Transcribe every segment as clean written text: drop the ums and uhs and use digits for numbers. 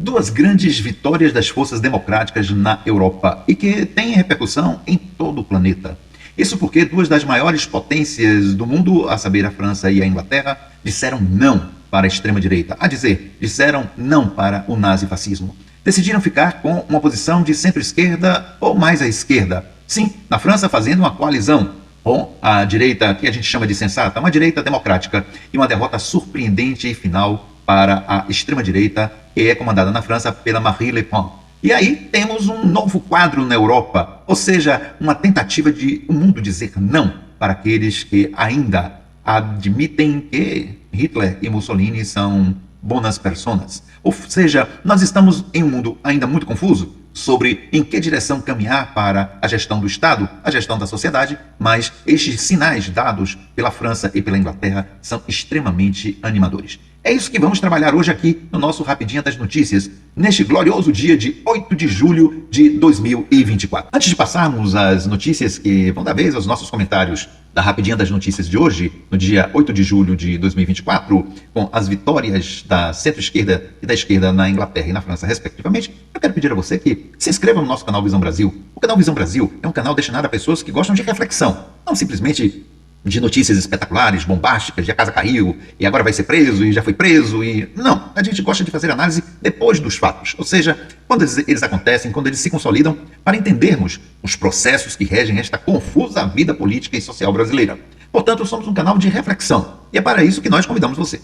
duas grandes vitórias das forças democráticas na Europa e que têm repercussão em todo o planeta. Isso porque duas das maiores potências do mundo, a saber, a França e a Inglaterra, disseram não para a extrema-direita, a dizer, disseram não para o nazifascismo. Decidiram ficar com uma posição de centro-esquerda ou mais à esquerda. Sim, na França fazendo uma coalizão com a direita, que a gente chama de sensata, uma direita democrática, e uma derrota surpreendente e final para a extrema-direita, que é comandada na França pela Marine Le Pen. E aí temos um novo quadro na Europa, ou seja, uma tentativa de o mundo dizer não para aqueles que ainda admitem que Hitler e Mussolini são boas personas. Ou seja, nós estamos em um mundo ainda muito confuso sobre em que direção caminhar para a gestão do Estado, a gestão da sociedade, mas estes sinais dados pela França e pela Inglaterra são extremamente animadores. É isso que vamos trabalhar hoje aqui no nosso Rapidinha das Notícias, neste glorioso dia de 8 de julho de 2024. Antes de passarmos às notícias que vão dar vez aos nossos comentários da Rapidinha das Notícias de hoje, no dia 8 de julho de 2024, com as vitórias da centro-esquerda e da esquerda na Inglaterra e na França, respectivamente, eu quero pedir a você que se inscreva no nosso canal Visão Brasil. O canal Visão Brasil é um canal destinado a pessoas que gostam de reflexão, não simplesmente de notícias espetaculares, bombásticas, de a casa caiu, e agora vai ser preso, e já foi preso, e... Não, a gente gosta de fazer análise depois dos fatos, ou seja, quando eles acontecem, quando eles se consolidam, para entendermos os processos que regem esta confusa vida política e social brasileira. Portanto, somos um canal de reflexão, e é para isso que nós convidamos você,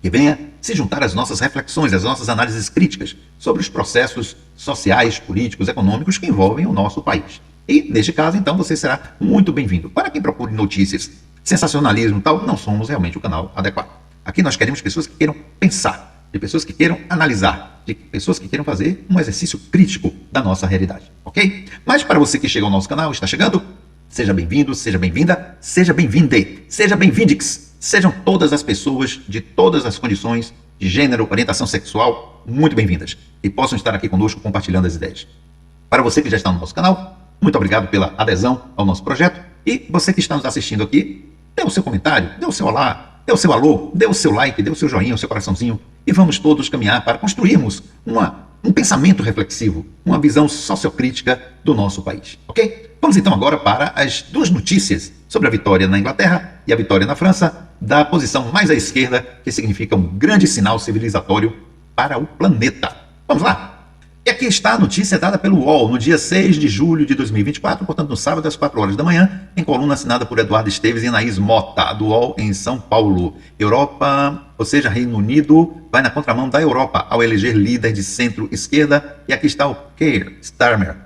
que venha se juntar às nossas reflexões, às nossas análises críticas sobre os processos sociais, políticos, econômicos que envolvem o nosso país. E, neste caso, então, você será muito bem-vindo. Para quem procure notícias, sensacionalismo e tal, não somos realmente o canal adequado. Aqui nós queremos pessoas que queiram pensar, de pessoas que queiram analisar, de pessoas que queiram fazer um exercício crítico da nossa realidade, ok? Mas para você que chega ao nosso canal, está chegando, seja bem-vindo, seja bem-vinda, seja bem-vinde, seja bem-vindix. Sejam todas as pessoas de todas as condições de gênero, orientação sexual, muito bem-vindas. E possam estar aqui conosco compartilhando as ideias. Para você que já está no nosso canal, muito obrigado pela adesão ao nosso projeto. E você que está nos assistindo aqui, dê o seu comentário, dê o seu olá, dê o seu alô, dê o seu like, dê o seu joinha, o seu coraçãozinho. E vamos todos caminhar para construirmos um pensamento reflexivo, uma visão sociocrítica do nosso país. Ok? Vamos então agora para as duas notícias sobre a vitória na Inglaterra e a vitória na França, da posição mais à esquerda, que significa um grande sinal civilizatório para o planeta. Vamos lá! E aqui está a notícia dada pelo UOL no dia 6 de julho de 2024, portanto no sábado às 4 horas da manhã, em coluna assinada por Eduardo Esteves e Anaís Mota, do UOL em São Paulo. Europa, ou seja, Reino Unido, vai na contramão da Europa ao eleger líder de centro-esquerda. E aqui está o Keir Starmer.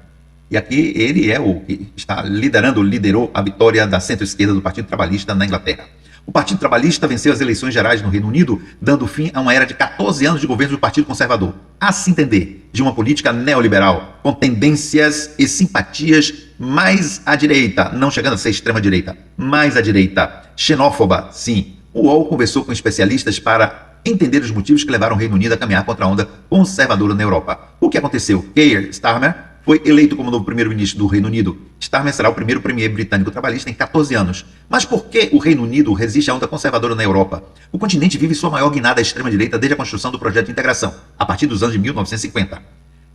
E aqui ele é o que está liderou a vitória da centro-esquerda do Partido Trabalhista na Inglaterra. O Partido Trabalhista venceu as eleições gerais no Reino Unido, dando fim a uma era de 14 anos de governo do Partido Conservador, a se entender, de uma política neoliberal, com tendências e simpatias mais à direita, não chegando a ser extrema-direita, mais à direita, xenófoba, sim. O UOL conversou com especialistas para entender os motivos que levaram o Reino Unido a caminhar contra a onda conservadora na Europa. O que aconteceu? Keir Starmer foi eleito como novo primeiro-ministro do Reino Unido. Starmer será o primeiro premier britânico trabalhista em 14 anos. Mas por que o Reino Unido resiste à onda conservadora na Europa? O continente vive sua maior guinada à extrema-direita desde a construção do projeto de integração, a partir dos anos de 1950.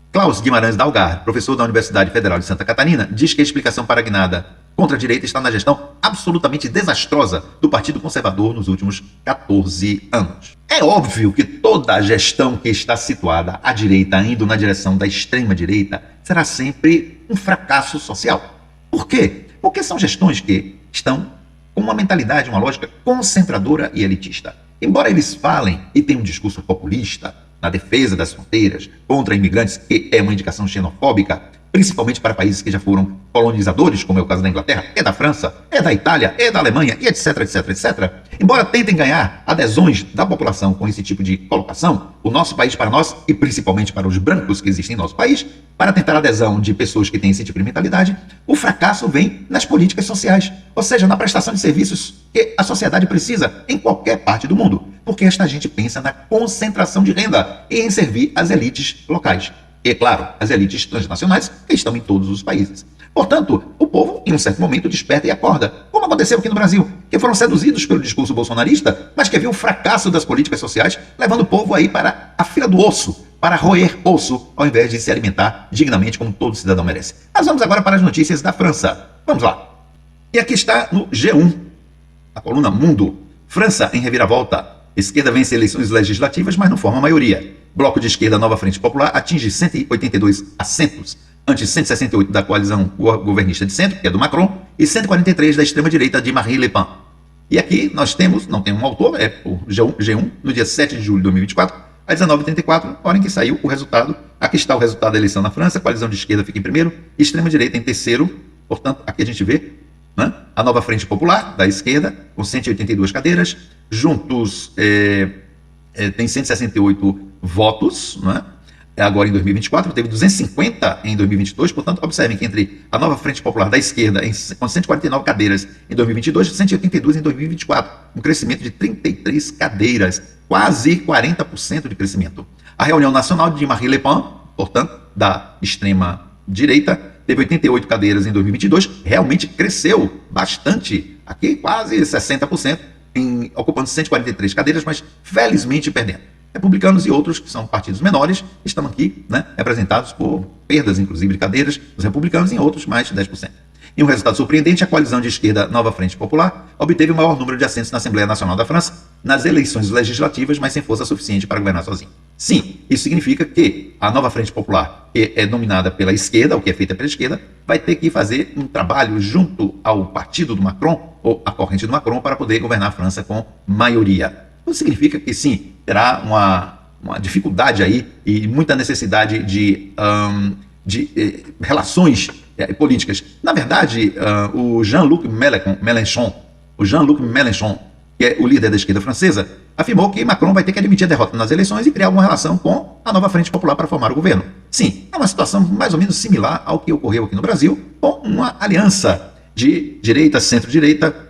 Klaus Guimarães Dalgar, professor da Universidade Federal de Santa Catarina, diz que a explicação para a guinada contra a direita está na gestão absolutamente desastrosa do Partido Conservador nos últimos 14 anos. É óbvio que toda a gestão que está situada à direita, indo na direção da extrema-direita, será sempre um fracasso social. Por quê? Porque são gestões que estão com uma mentalidade, uma lógica concentradora e elitista. Embora eles falem e tenham um discurso populista na defesa das fronteiras, contra imigrantes, que é uma indicação xenofóbica, principalmente para países que já foram colonizadores, como é o caso da Inglaterra, é da França, é da Itália, é da Alemanha, e etc, etc, etc. Embora tentem ganhar adesões da população com esse tipo de colocação, o nosso país para nós, e principalmente para os brancos que existem em nosso país, para tentar a adesão de pessoas que têm esse tipo de mentalidade, o fracasso vem nas políticas sociais, ou seja, na prestação de serviços que a sociedade precisa em qualquer parte do mundo, porque esta gente pensa na concentração de renda e em servir as elites locais. E, claro, as elites transnacionais que estão em todos os países. Portanto, o povo, em um certo momento, desperta e acorda, como aconteceu aqui no Brasil, que foram seduzidos pelo discurso bolsonarista, mas que viu o fracasso das políticas sociais, levando o povo aí para a fila do osso, para roer osso, ao invés de se alimentar dignamente como todo cidadão merece. Mas vamos agora para as notícias da França. Vamos lá. E aqui está no G1, a coluna Mundo. França em reviravolta. Esquerda vence eleições legislativas, mas não forma maioria. Bloco de esquerda Nova Frente Popular atinge 182 assentos, antes 168 da coalizão governista de centro, que é do Macron, e 143 da extrema-direita de Marine Le Pen. E aqui nós temos, não tem um autor, é o G1, no dia 7 de julho de 2024, às 19h34, hora em que saiu o resultado. Aqui está o resultado da eleição na França, a coalizão de esquerda fica em primeiro, extrema-direita em terceiro. Portanto, aqui a gente vê, né, a Nova Frente Popular, da esquerda, com 182 cadeiras, juntos tem 168 votos, né? Agora em 2024, teve 250 em 2022, portanto, observem que entre a Nova Frente Popular da esquerda, com 149 cadeiras em 2022, 182 em 2024, um crescimento de 33 cadeiras, quase 40% de crescimento. A reunião nacional de Marine Le Pen, portanto, da extrema-direita, teve 88 cadeiras em 2022, realmente cresceu bastante, aqui quase 60%, ocupando 143 cadeiras, mas felizmente perdendo. Republicanos e outros, que são partidos menores, estão aqui, né, representados por perdas, inclusive, de cadeiras, os republicanos, em outros, mais de 10%. Em um resultado surpreendente, a coalizão de esquerda Nova Frente Popular obteve o maior número de assentos na Assembleia Nacional da França nas eleições legislativas, mas sem força suficiente para governar sozinho. Sim, isso significa que a Nova Frente Popular, que é dominada pela esquerda, o que é feita pela esquerda, vai ter que fazer um trabalho junto ao partido do Macron, ou a corrente do Macron, para poder governar a França com maioria. Isso significa que, sim, terá uma dificuldade aí e muita necessidade de relações políticas. Na verdade, o Jean-Luc Mélenchon, que é o líder da esquerda francesa, afirmou que Macron vai ter que admitir a derrota nas eleições e criar alguma relação com a Nova Frente Popular para formar o governo. Sim, é uma situação mais ou menos similar ao que ocorreu aqui no Brasil, com uma aliança de direita, centro-direita,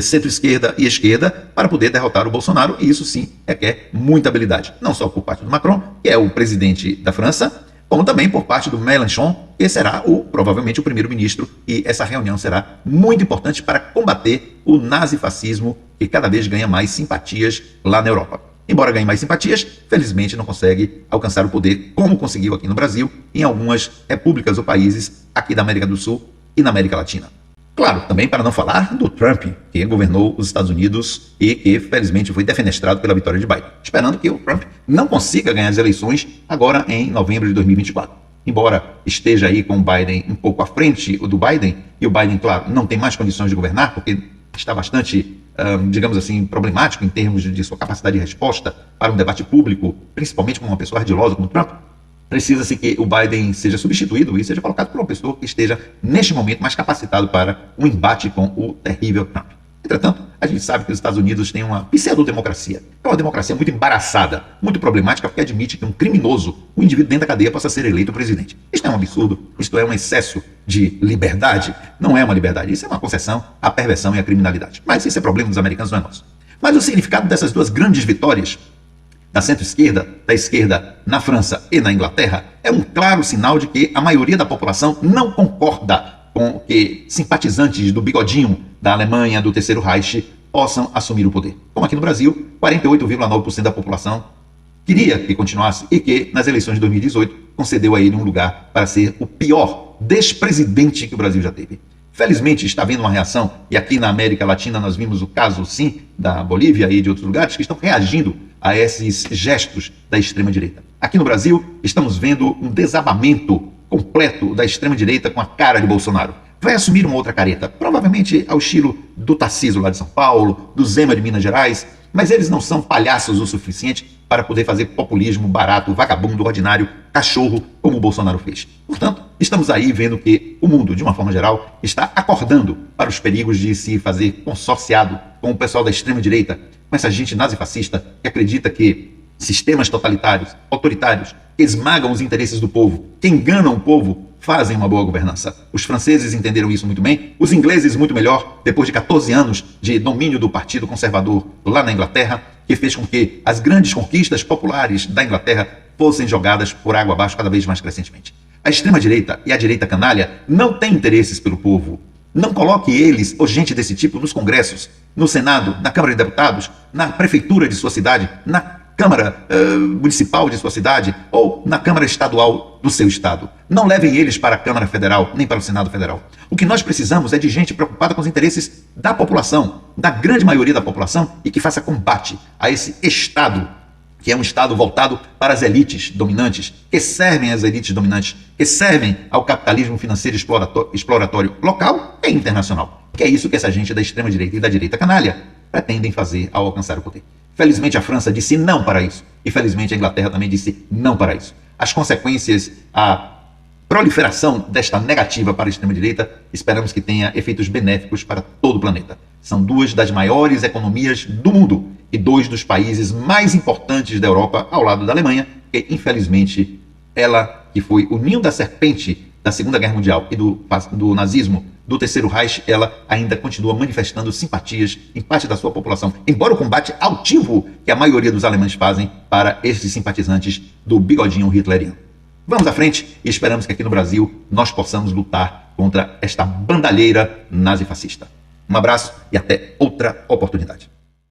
centro-esquerda e esquerda para poder derrotar o Bolsonaro, e isso sim requer muita habilidade, não só por parte do Macron, que é o presidente da França, como também por parte do Mélenchon, que será provavelmente o primeiro-ministro, e essa reunião será muito importante para combater o nazifascismo, que cada vez ganha mais simpatias lá na Europa. Embora ganhe mais simpatias, felizmente não consegue alcançar o poder como conseguiu aqui no Brasil, em algumas repúblicas ou países aqui da América do Sul e na América Latina. Claro, também para não falar do Trump, que governou os Estados Unidos e que, felizmente, foi defenestrado pela vitória de Biden, esperando que o Trump não consiga ganhar as eleições agora em novembro de 2024. Embora esteja aí com o Biden um pouco à frente do Biden, e o Biden, claro, não tem mais condições de governar, porque está bastante, digamos assim, problemático em termos de sua capacidade de resposta para um debate público, principalmente com uma pessoa ardilosa como o Trump. Precisa-se que o Biden seja substituído e seja colocado por uma pessoa que esteja, neste momento, mais capacitado para um embate com o terrível Trump. Entretanto, a gente sabe que os Estados Unidos têm uma pseudo-democracia. É uma democracia muito embaraçada, muito problemática, porque admite que um criminoso, um indivíduo dentro da cadeia, possa ser eleito presidente. Isto é um absurdo, isto é um excesso de liberdade. Não é uma liberdade, isso é uma concessão à perversão e à criminalidade. Mas isso é problema dos americanos, não é nosso. Mas o significado dessas duas grandes vitórias da centro-esquerda, da esquerda na França e na Inglaterra, é um claro sinal de que a maioria da população não concorda com que simpatizantes do bigodinho da Alemanha, do Terceiro Reich, possam assumir o poder. Como aqui no Brasil, 48,9% da população queria que continuasse e que, nas eleições de 2018, concedeu a ele um lugar para ser o pior despresidente que o Brasil já teve. Felizmente está havendo uma reação, e aqui na América Latina nós vimos o caso, sim, da Bolívia e de outros lugares que estão reagindo a esses gestos da extrema-direita. Aqui no Brasil, estamos vendo um desabamento completo da extrema-direita com a cara de Bolsonaro. Vai assumir uma outra careta, provavelmente ao estilo do Tarcísio lá de São Paulo, do Zema de Minas Gerais, mas eles não são palhaços o suficiente para poder fazer populismo barato, vagabundo, ordinário, cachorro, como o Bolsonaro fez. Portanto, estamos aí vendo que o mundo, de uma forma geral, está acordando para os perigos de se fazer consorciado com o pessoal da extrema-direita, com essa gente nazifascista que acredita que sistemas totalitários, autoritários, que esmagam os interesses do povo, que enganam o povo, fazem uma boa governança. Os franceses entenderam isso muito bem, os ingleses muito melhor, depois de 14 anos de domínio do Partido Conservador lá na Inglaterra, que fez com que as grandes conquistas populares da Inglaterra fossem jogadas por água abaixo cada vez mais crescentemente. A extrema-direita e a direita canalha não têm interesses pelo povo. Não coloque eles, ou gente desse tipo, nos congressos, no Senado, na Câmara de Deputados, na prefeitura de sua cidade, na Câmara Municipal de sua cidade ou na Câmara Estadual do seu estado. Não levem eles para a Câmara Federal, nem para o Senado Federal. O que nós precisamos é de gente preocupada com os interesses da população, da grande maioria da população, e que faça combate a esse Estado, que é um Estado voltado para as elites dominantes, que servem às elites dominantes, que servem ao capitalismo financeiro exploratório local e internacional. Que é isso que essa gente da extrema-direita e da direita canalha pretendem fazer ao alcançar o poder. Felizmente a França disse não para isso, e felizmente a Inglaterra também disse não para isso. As consequências, a proliferação desta negativa para a extrema-direita, esperamos que tenha efeitos benéficos para todo o planeta. São duas das maiores economias do mundo e dois dos países mais importantes da Europa, ao lado da Alemanha, que infelizmente ela, que foi o ninho da serpente da Segunda Guerra Mundial e do nazismo, do Terceiro Reich, ela ainda continua manifestando simpatias em parte da sua população, embora o combate altivo que a maioria dos alemães fazem para esses simpatizantes do bigodinho hitleriano. Vamos à frente e esperamos que aqui no Brasil nós possamos lutar contra esta bandalheira nazifascista. Um abraço e até outra oportunidade.